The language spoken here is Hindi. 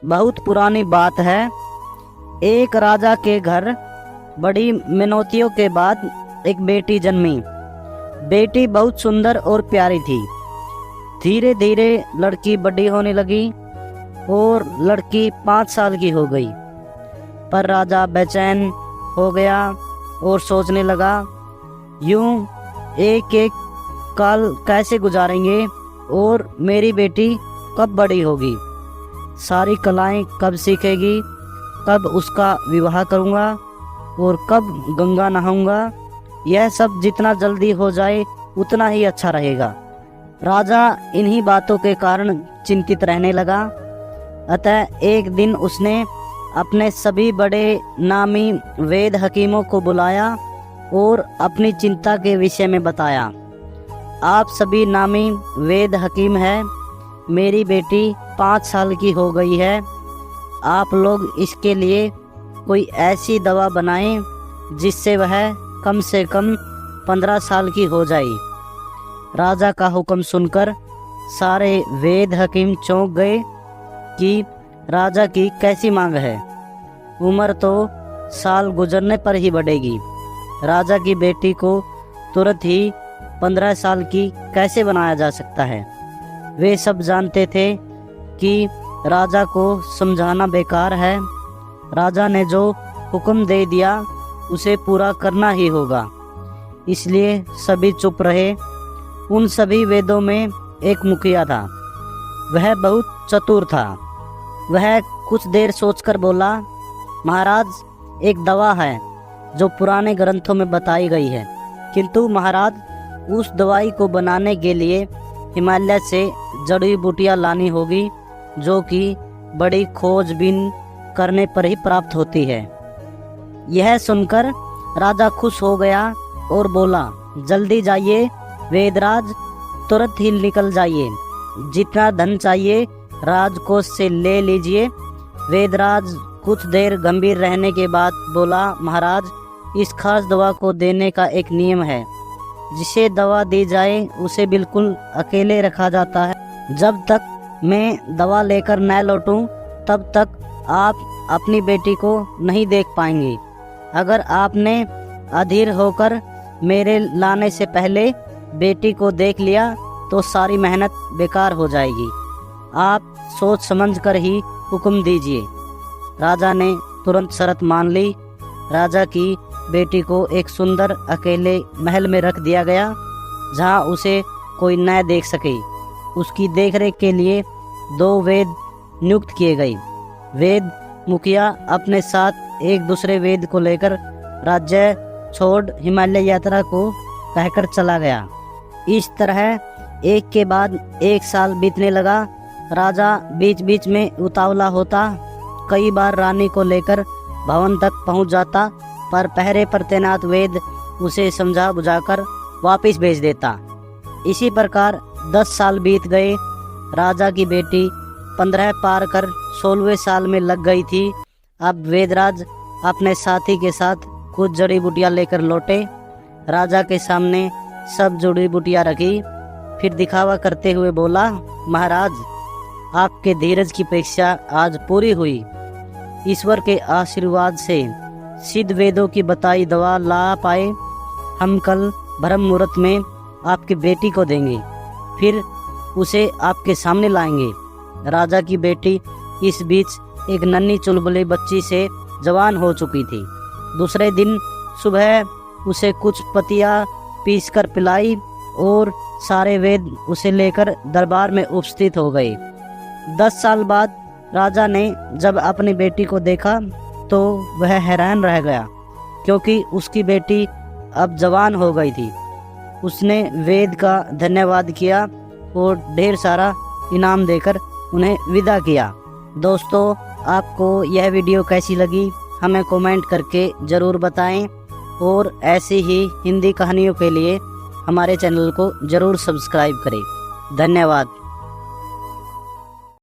बहुत पुरानी बात है। एक राजा के घर बड़ी मिनौतियों के बाद एक बेटी जन्मी। बेटी बहुत सुंदर और प्यारी थी। धीरे धीरे लड़की बड़ी होने लगी और लड़की 5 साल की हो गई। पर राजा बेचैन हो गया और सोचने लगा, यूं एक एक काल कैसे गुजारेंगे और मेरी बेटी कब बड़ी होगी, सारी कलाएं कब सीखेगी, कब उसका विवाह करूंगा और कब गंगा नहाऊंगा। यह सब जितना जल्दी हो जाए उतना ही अच्छा रहेगा। राजा इन्हीं बातों के कारण चिंतित रहने लगा। अतः एक दिन उसने अपने सभी बड़े नामी वेद हकीमों को बुलाया और अपनी चिंता के विषय में बताया। आप सभी नामी वेद हकीम हैं, मेरी बेटी 5 साल की हो गई है। आप लोग इसके लिए कोई ऐसी दवा बनाएं जिससे वह कम से कम 15 साल की हो जाए। राजा का हुक्म सुनकर सारे वेद हकीम चौंक गए कि राजा की कैसी मांग है। उम्र तो साल गुजरने पर ही बढ़ेगी। राजा की बेटी को तुरंत ही 15 साल की कैसे बनाया जा सकता है। वे सब जानते थे कि राजा को समझाना बेकार है। राजा ने जो हुक्म दे दिया उसे पूरा करना ही होगा, इसलिए सभी चुप रहे। उन सभी वेदों में एक मुखिया था। वह बहुत चतुर था। वह कुछ देर सोचकर बोला, महाराज, एक दवा है जो पुराने ग्रंथों में बताई गई है, किंतु महाराज, उस दवाई को बनाने के लिए हिमालय से जड़ी बूटियाँ लानी होगी, जो कि बड़ी खोजबीन करने पर ही प्राप्त होती है। यह सुनकर राजा खुश हो गया और बोला, जल्दी जाइए वेदराज, तुरंत ही निकल जाइए। जितना धन चाहिए राजकोष से ले लीजिए। वेदराज कुछ देर गंभीर रहने के बाद बोला, महाराज, इस खास दवा को देने का एक नियम है। जिसे दवा दी जाए उसे बिल्कुल अकेले रखा जाता है। जब तक मैं दवा लेकर न लौटूं तब तक आप अपनी बेटी को नहीं देख पाएंगे। अगर आपने अधीर होकर मेरे लाने से पहले बेटी को देख लिया तो सारी मेहनत बेकार हो जाएगी। आप सोच समझ कर ही हुक्म दीजिए। राजा ने तुरंत शर्त मान ली। राजा की बेटी को एक सुंदर अकेले महल में रख दिया गया, जहां उसे कोई न देख सके। उसकी देखरेख के लिए 2 वेद नियुक्त किए गए। वेद मुखिया अपने साथ एक दूसरे वेद को लेकर राज्य छोड़ हिमालय यात्रा को कहकर चला गया। इस तरह एक के बाद एक साल बीतने लगा। राजा बीच बीच में उतावला होता। कई बार रानी को लेकर भवन तक पहुंच जाता, पर पहरे पर तैनात वेद उसे समझा बुझाकर वापस भेज देता। इसी प्रकार 10 साल बीत गए। राजा की बेटी 15 पार कर 16वें साल में लग गई थी। अब वेदराज अपने साथी के साथ कुछ जड़ी बूटियाँ लेकर लौटे। राजा के सामने सब जड़ी बूटियाँ रखी, फिर दिखावा करते हुए बोला, महाराज, आपके धीरज की परीक्षा आज पूरी हुई। ईश्वर के आशीर्वाद से सिद्ध वेदों की बताई दवा ला पाए। हम कल ब्रह्म मुहूर्त में आपकी बेटी को देंगे, फिर उसे आपके सामने लाएंगे। राजा की बेटी इस बीच एक नन्ही चुलबुली बच्ची से जवान हो चुकी थी। दूसरे दिन सुबह उसे कुछ पतियाँ पीसकर पिलाई और सारे वेद उसे लेकर दरबार में उपस्थित हो गए। 10 साल बाद राजा ने जब अपनी बेटी को देखा तो वह हैरान रह गया, क्योंकि उसकी बेटी अब जवान हो गई थी। उसने वेद का धन्यवाद किया और ढेर सारा इनाम देकर उन्हें विदा किया। दोस्तों, आपको यह वीडियो कैसी लगी हमें कमेंट करके ज़रूर बताएं और ऐसी ही हिंदी कहानियों के लिए हमारे चैनल को ज़रूर सब्सक्राइब करें। धन्यवाद।